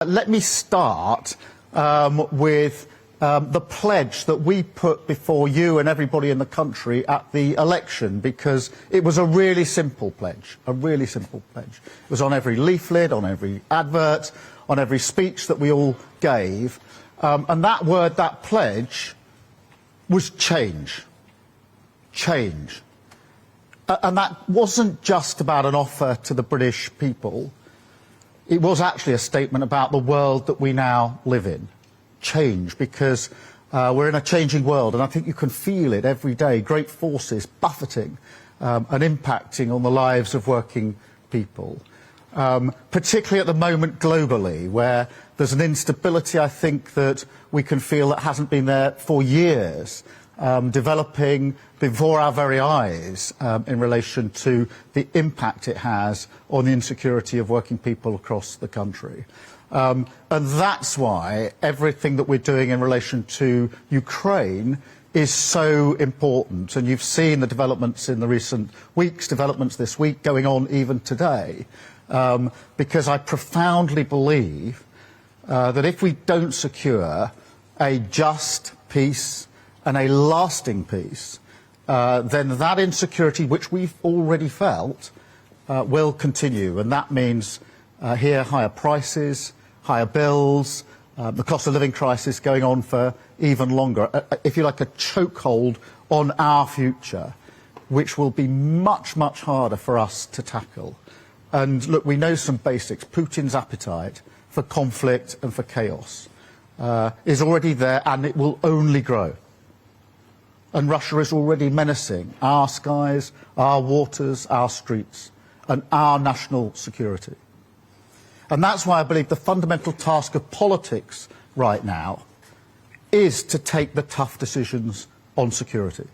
Let me start with the pledge that we put before you and everybody in the country at the election, because it was a really simple pledge, It was on every leaflet, on every advert, on every speech that we all gave. And that pledge was change. Change. And that wasn't just about an offer to the British people. It was actually a statement about the world that we now live in. Change, because we're in a changing world, and I think you can feel it every day. Great forces buffeting and impacting on the lives of working people, particularly at the moment globally, where there's an instability, I think, that we can feel that hasn't been there for years, developing before our very eyes in relation to the impact it has on the insecurity of working people across the country. And that's why everything that we're doing in relation to Ukraine is so important. And you've seen the developments in the recent weeks, developments this week, going on even today, because I profoundly believe that if we don't secure a just peace and a lasting peace, then that insecurity, which we've already felt, will continue. And that means here higher prices, higher bills, the cost of living crisis going on for even longer. If you like, a chokehold on our future, which will be much, much harder for us to tackle. And look, we know some basics. Putin's appetite for conflict and for chaos is already there, and it will only grow. And Russia is already menacing our skies, our waters, our streets, and our national security. And that's why I believe the fundamental task of politics right now is to take the tough decisions on security.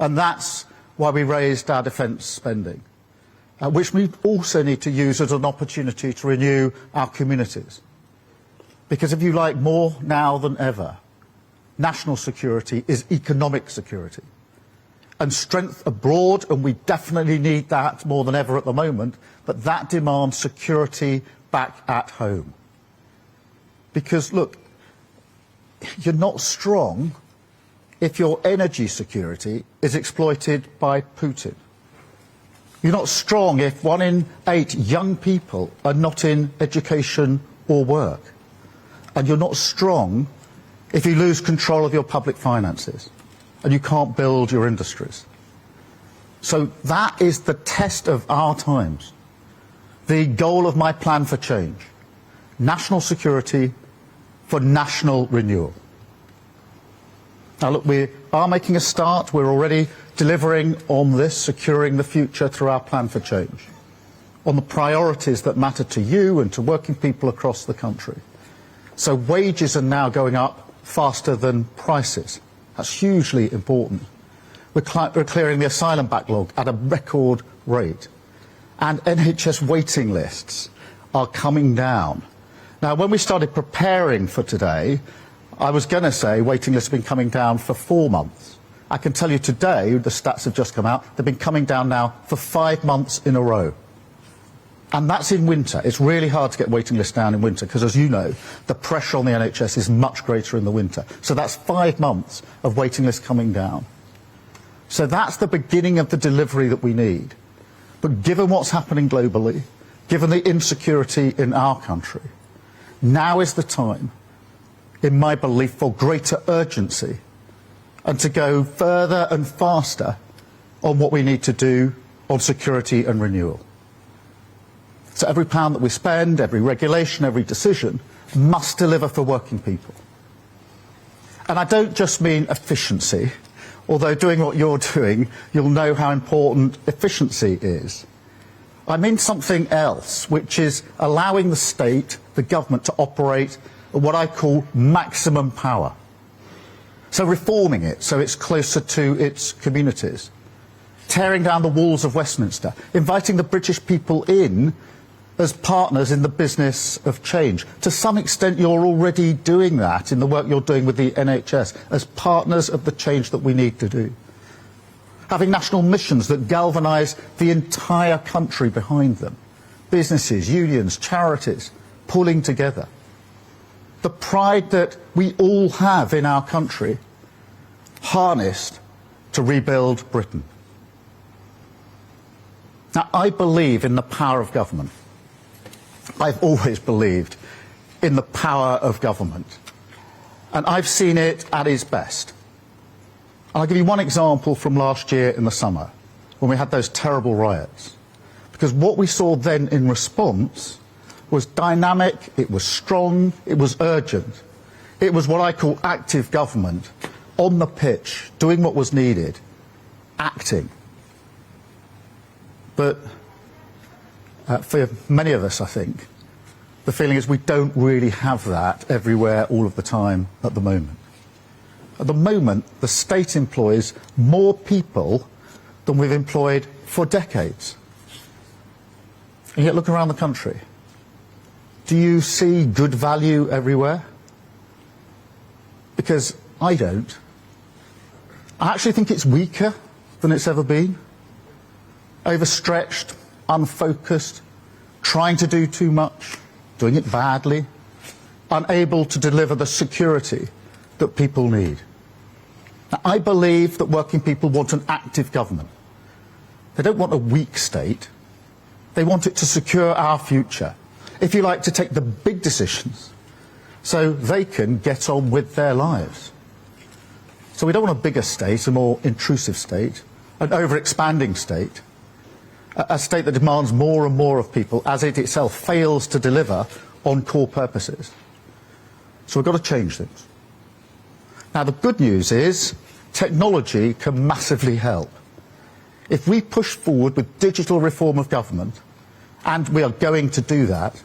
And that's why we raised our defence spending, which we also need to use as an opportunity to renew our communities. Because if you like, more now than ever, national security is economic security. And strength abroad, and we definitely need that more than ever at the moment, but that demands security back at home. Because, look, you're not strong if your energy security is exploited by Putin. You're not strong if 1 in 8 young people are not in education or work. And you're not strong if you lose control of your public finances and you can't build your industries. So that is the test of our times. The goal of my plan for change. National security for national renewal. Now look, we are making a start. We're already delivering on this, securing the future through our plan for change, on the priorities that matter to you and to working people across the country. So wages are now going up faster than prices. That's hugely important. We're clearing the asylum backlog at a record rate. And NHS waiting lists are coming down. Now, when we started preparing for today, I was going to say waiting lists have been coming down for 4 months. I can tell you today, the stats have just come out, they've been coming down now for 5 months in a row. And that's in winter. It's really hard to get waiting lists down in winter because, as you know, the pressure on the NHS is much greater in the winter. So that's 5 months of waiting lists coming down. So that's the beginning of the delivery that we need. But given what's happening globally, given the insecurity in our country, now is the time, in my belief, for greater urgency and to go further and faster on what we need to do on security and renewal. So every pound that we spend, every regulation, every decision must deliver for working people. And I don't just mean efficiency, although doing what you're doing, you'll know how important efficiency is. I mean something else, which is allowing the state, the government, to operate at what I call maximum power. So reforming it so it's closer to its communities, tearing down the walls of Westminster, inviting the British people in as partners in the business of change. To some extent, you're already doing that in the work you're doing with the NHS, as partners of the change that we need to do. Having national missions that galvanise the entire country behind them. Businesses, unions, charities, pulling together, the pride that we all have in our country, harnessed to rebuild Britain. Now, I believe in the power of government. I've always believed in the power of government. And I've seen it at its best. And I'll give you one example from last year in the summer, when we had those terrible riots. Because what we saw then in response was dynamic, it was strong, it was urgent. It was what I call active government, on the pitch, doing what was needed, acting. But for many of us, I think, the feeling is we don't really have that everywhere, all of the time, at the moment. At the moment, the state employs more people than we've employed for decades. And yet, look around the country. Do you see good value everywhere? Because I don't. I actually think it's weaker than it's ever been. Overstretched, unfocused, trying to do too much, doing it badly, unable to deliver the security that people need. Now, I believe that working people want an active government. They don't want a weak state. They want it to secure our future. If you like, to take the big decisions so they can get on with their lives. So we don't want a bigger state, a more intrusive state, an over-expanding state, a state that demands more and more of people as it itself fails to deliver on core purposes. So we've got to change things. Now, the good news is technology can massively help. If we push forward with digital reform of government, and we are going to do that,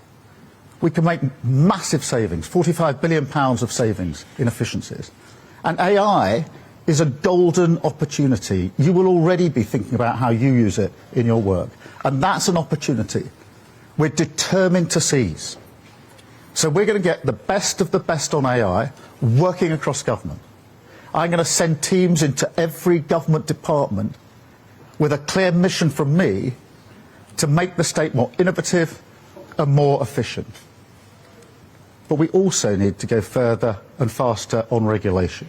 we can make massive savings, £45 billion of savings in efficiencies. And AI is a golden opportunity. You will already be thinking about how you use it in your work. And that's an opportunity we're determined to seize. So we're going to get the best of the best on AI working across government. I'm going to send teams into every government department with a clear mission from me to make the state more innovative and more efficient. But we also need to go further and faster on regulation.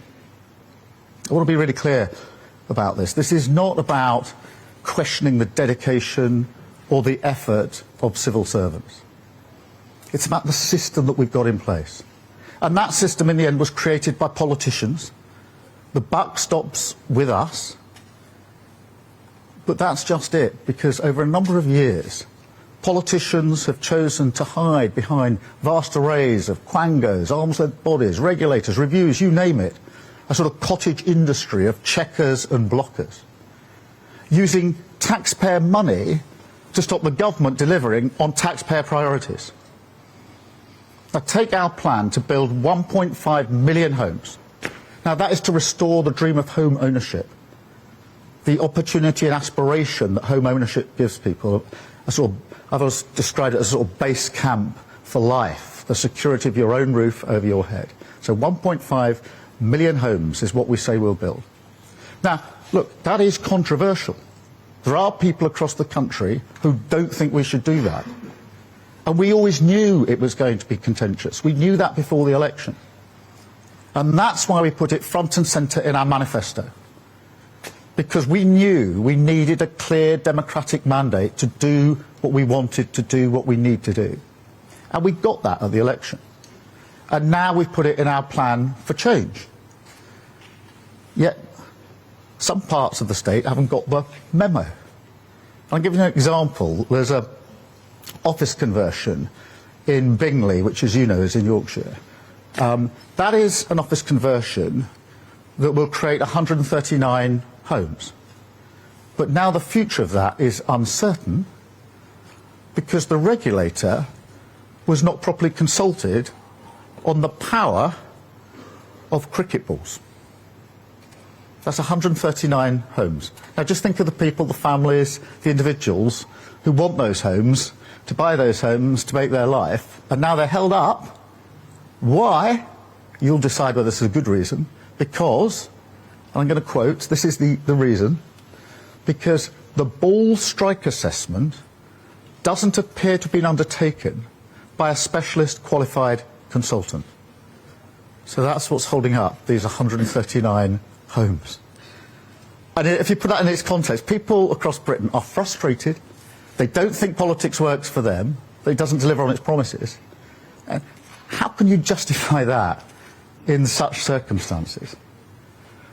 I want to be really clear about this. This is not about questioning the dedication or the effort of civil servants. It's about the system that we've got in place. And that system, in the end, was created by politicians. The buck stops with us. But that's just it, because over a number of years, politicians have chosen to hide behind vast arrays of quangos, arm's-length bodies, regulators, reviews, you name it, a sort of cottage industry of checkers and blockers, using taxpayer money to stop the government delivering on taxpayer priorities. Now, take our plan to build 1.5 million homes. Now, that is to restore the dream of home ownership, the opportunity and aspiration that home ownership gives people. I've always described it as a sort of base camp for life, the security of your own roof over your head. So 1.5 million homes is what we say we'll build. Now, look, that is controversial. There are people across the country who don't think we should do that. And we always knew it was going to be contentious. We knew that before the election. And that's why we put it front and centre in our manifesto. Because we knew we needed a clear democratic mandate to do what we wanted to do, what we need to do. And we got that at the election. And now we've put it in our plan for change. Yet, some parts of the state haven't got the memo. I'll give you an example. There's an office conversion in Bingley, which, as you know, is in Yorkshire. That is an office conversion that will create 139 homes. But now the future of that is uncertain because the regulator was not properly consulted on the power of cricket balls. That's 139 homes. Now just think of the people, the families, the individuals who want those homes, to buy those homes, to make their life, and now they're held up. Why? You'll decide whether this is a good reason. Because, and I'm going to quote, this is the reason, because the ball strike assessment doesn't appear to have been undertaken by a specialist qualified consultant. So that's what's holding up these 139 homes. And if you put that in its context, people across Britain are frustrated. They don't think politics works for them, that it doesn't deliver on its promises. And how can you justify that in such circumstances?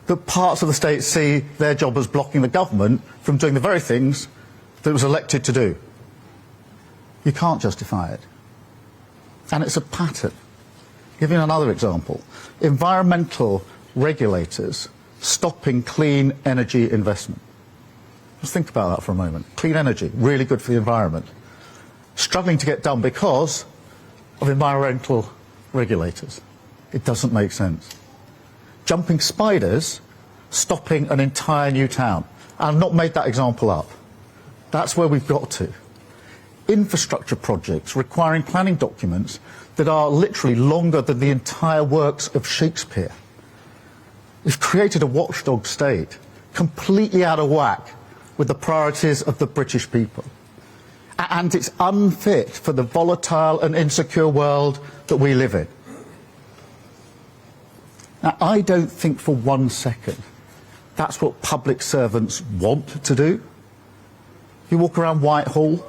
That parts of the state see their job as blocking the government from doing the very things that it was elected to do. You can't justify it. And it's a pattern. Give you another example. Environmental regulators stopping clean energy investment. Just think about that for a moment. Clean energy, really good for the environment. Struggling to get done because of environmental regulators. It doesn't make sense. Jumping spiders, stopping an entire new town. I've not made that example up. That's where we've got to. Infrastructure projects requiring planning documents that are literally longer than the entire works of Shakespeare. We've created a watchdog state, completely out of whack with the priorities of the British people. And it's unfit for the volatile and insecure world that we live in. Now, I don't think for 1 second that's what public servants want to do. You walk around Whitehall,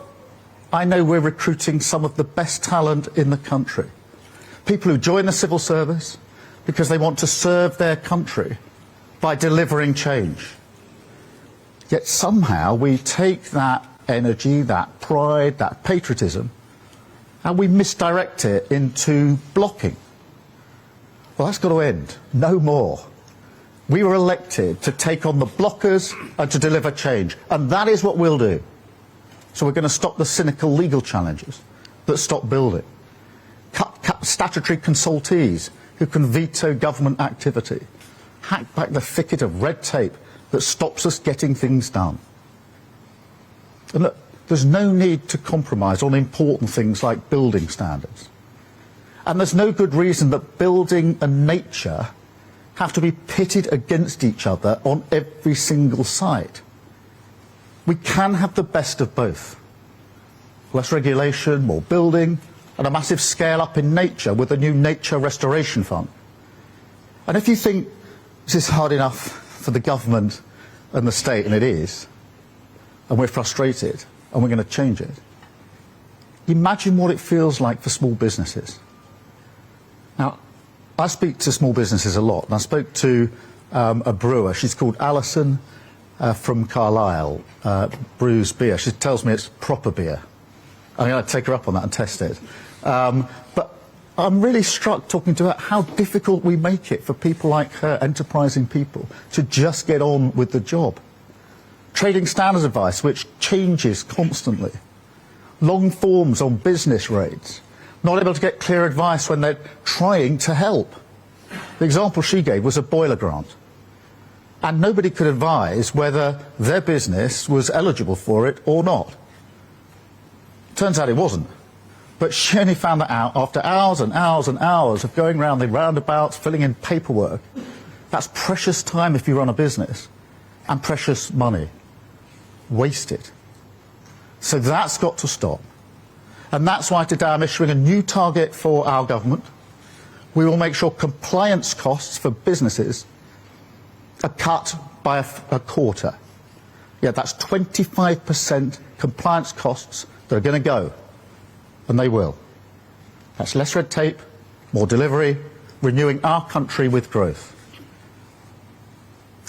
I know we're recruiting some of the best talent in the country. People who join the civil service because they want to serve their country by delivering change. Yet somehow we take that energy, that pride, that patriotism, and we misdirect it into blocking. Well, that's got to end. No more. We were elected to take on the blockers and to deliver change, and that is what we'll do. So we're going to stop the cynical legal challenges that stop building. Cut statutory consultees who can veto government activity. Hack back the thicket of red tape that stops us getting things done. And look, there's no need to compromise on important things like building standards. And there's no good reason that building and nature have to be pitted against each other on every single site. We can have the best of both. Less regulation, more building, and a massive scale up in nature with a new nature restoration fund. And if you think this is hard enough for the government and the state, and it is, and we're frustrated, and we're going to change it, imagine what it feels like for small businesses. Now, I speak to small businesses a lot, and I spoke to a brewer. She's called Alison from Carlisle, brews beer. She tells me it's proper beer. I'm going to take her up on that and test it. But I'm really struck talking to her how difficult we make it for people like her, enterprising people, to just get on with the job. Trading standards advice, which changes constantly. Long forms on business rates. Not able to get clear advice when they're trying to help. The example she gave was a boiler grant. And nobody could advise whether their business was eligible for it or not. Turns out it wasn't. But she only found that out after hours and hours and hours of going round the roundabouts, filling in paperwork. That's precious time if you run a business, and precious money. Wasted. So that's got to stop. And that's why today I'm issuing a new target for our government. We will make sure compliance costs for businesses are cut by a quarter. Yeah, that's 25% compliance costs that are going to go. And they will. That's less red tape, more delivery, renewing our country with growth.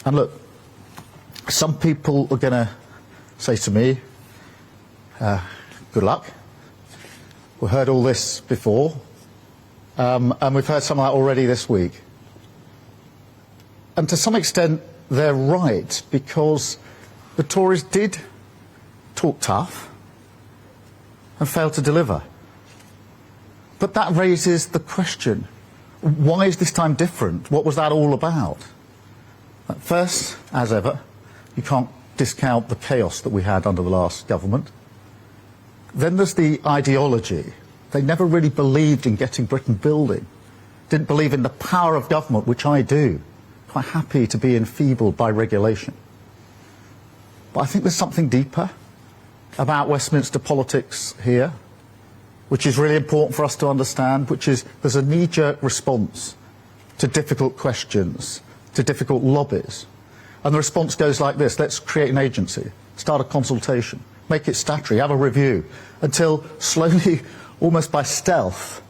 And look, some people are going to say to me, good luck. We've heard all this before, and we've heard some of that already this week. And to some extent, they're right, because the Tories did talk tough and failed to deliver. But that raises the question, why is this time different? What was that all about? First, as ever, you can't discount the chaos that we had under the last government. Then there's the ideology. They never really believed in getting Britain building. Didn't believe in the power of government, which I do. Quite happy to be enfeebled by regulation. But I think there's something deeper about Westminster politics here. which is really important for us to understand, which is there's a knee-jerk response to difficult questions, to difficult lobbies. And the response goes like this: let's create an agency, start a consultation, make it statutory, have a review, until slowly, almost by stealth,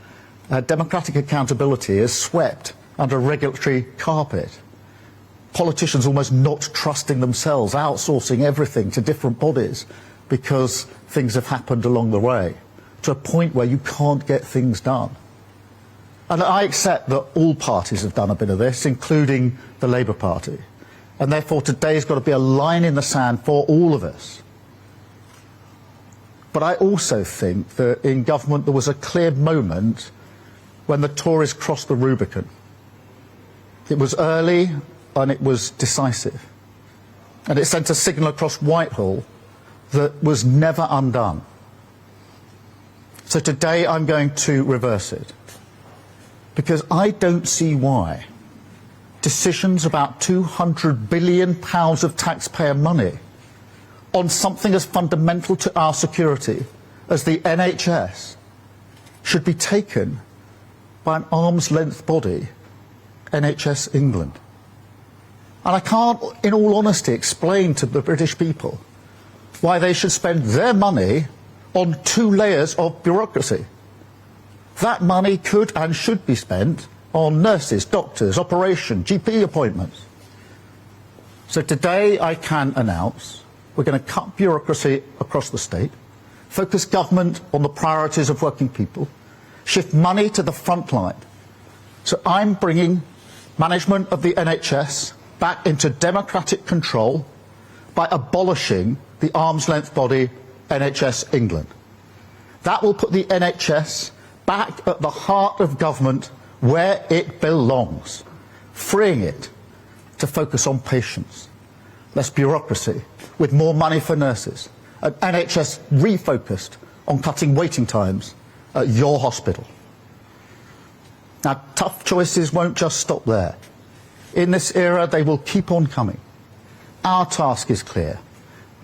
democratic accountability is swept under a regulatory carpet. Politicians almost not trusting themselves, outsourcing everything to different bodies because things have happened along the way, to a point where you can't get things done. And I accept that all parties have done a bit of this, including the Labour Party. And therefore today's got to be a line in the sand for all of us. But I also think that in government there was a clear moment when the Tories crossed the Rubicon. It was early and it was decisive. And it sent a signal across Whitehall that was never undone. So today I'm going to reverse it, because I don't see why decisions about £200 billion of taxpayer money on something as fundamental to our security as the NHS should be taken by an arm's-length body, NHS England. And I can't, in all honesty, explain to the British people why they should spend their money on 2 layers of bureaucracy. That money could and should be spent on nurses, doctors, operation, GP appointments. So today I can announce we're going to cut bureaucracy across the state, focus government on the priorities of working people, shift money to the front line. So I'm bringing management of the NHS back into democratic control by abolishing the arm's-length body NHS England. That will put the NHS back at the heart of government where it belongs, freeing it to focus on patients, less bureaucracy, with more money for nurses, an NHS refocused on cutting waiting times at your hospital. Now, tough choices won't just stop there. In this era, they will keep on coming. Our task is clear: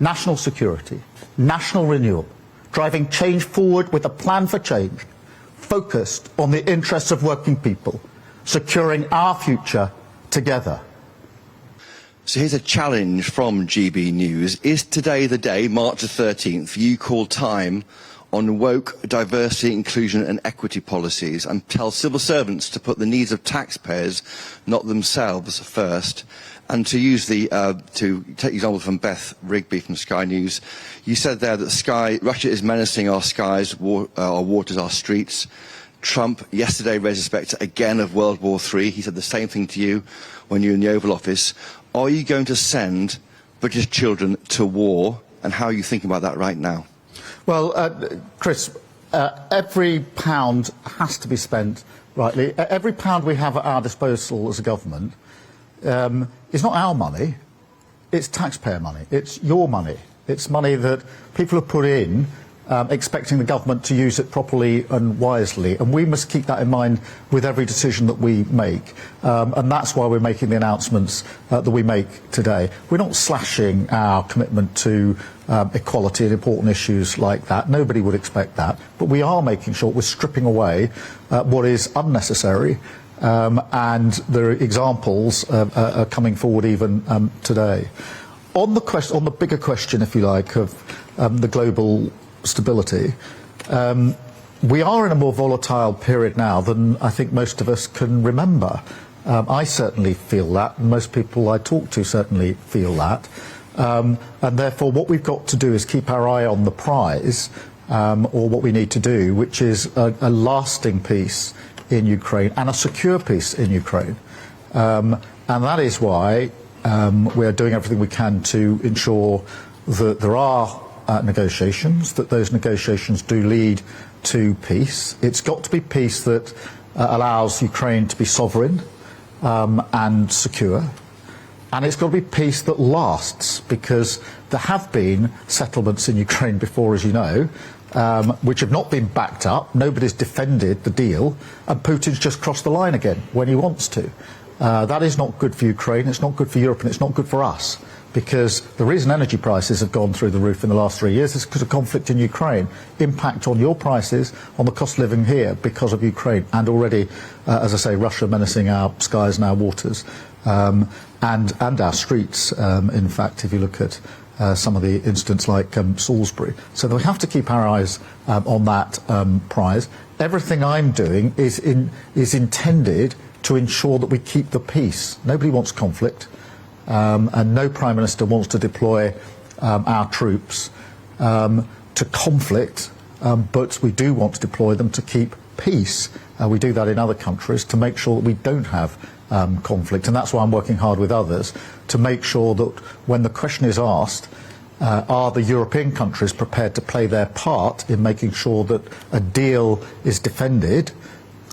national security, national renewal, driving change forward with a plan for change, focused on the interests of working people, securing our future together. So here's a challenge from GB News. Is today the day, March the 13th, you call time on woke diversity, inclusion and equity policies and tell civil servants to put the needs of taxpayers, not themselves, first? And to use to take example from Beth Rigby from Sky News, you said there that Russia is menacing our skies, our waters, our streets. Trump yesterday raised the spectre again of World War III. He said the same thing to you when you were in the Oval Office. Are you going to send British children to war, and how are you thinking about that right now? Well, Chris, every pound has to be spent rightly. Every pound we have at our disposal as a government is not our money, it's taxpayer money, it's your money. It's money that people have put in, expecting the government to use it properly and wisely, and we must keep that in mind with every decision that we make, and that's why we're making the announcements that we make today. We're not slashing our commitment to equality and important issues like that. Nobody would expect that, but we are making sure we're stripping away what is unnecessary, and the examples are coming forward even today. On the bigger question, if you like, of the global stability, we are in a more volatile period now than I think most of us can remember. I certainly feel that, and most people I talk to certainly feel that. And therefore what we've got to do is keep our eye on the prize, or what we need to do, which is a lasting peace in Ukraine and a secure peace in Ukraine. And that is why we are doing everything we can to ensure that there are negotiations, that those negotiations do lead to peace. It's got to be peace that allows Ukraine to be sovereign and secure. And it's got to be peace that lasts, because there have been settlements in Ukraine before, as you know, which have not been backed up. Nobody's defended the deal, and Putin's just crossed the line again when he wants to. That is not good for Ukraine, it's not good for Europe, and it's not good for us. because the reason energy prices have gone through the roof in the last 3 years is because of conflict in Ukraine. Impact on your prices, on the cost of living here because of Ukraine, and already, as I say, Russia menacing our skies and our waters, and our streets, in fact, if you look at some of the incidents like Salisbury. So we have to keep our eyes on that prize. Everything I'm doing is intended to ensure that we keep the peace. Nobody wants conflict. And no Prime Minister wants to deploy our troops to conflict, but we do want to deploy them to keep peace. We do that in other countries to make sure that we don't have conflict, and that's why I'm working hard with others to make sure that when the question is asked, are the European countries prepared to play their part in making sure that a deal is defended,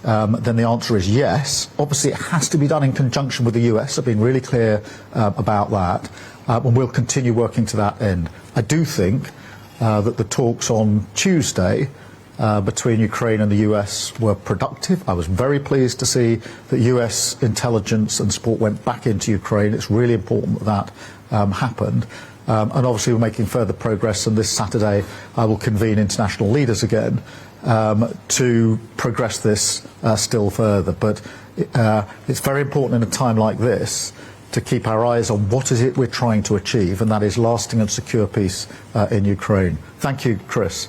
then the answer is yes. Obviously, it has to be done in conjunction with the US. I've been really clear about that, and we'll continue working to that end. I do think that the talks on Tuesday between Ukraine and the US were productive. I was very pleased to see that US intelligence and support went back into Ukraine. It's really important that that happened. And obviously we're making further progress, and this Saturday I will convene international leaders again to progress this still further. But it's very important in a time like this to keep our eyes on what is it we're trying to achieve, and that is lasting and secure peace in Ukraine. Thank you, Chris.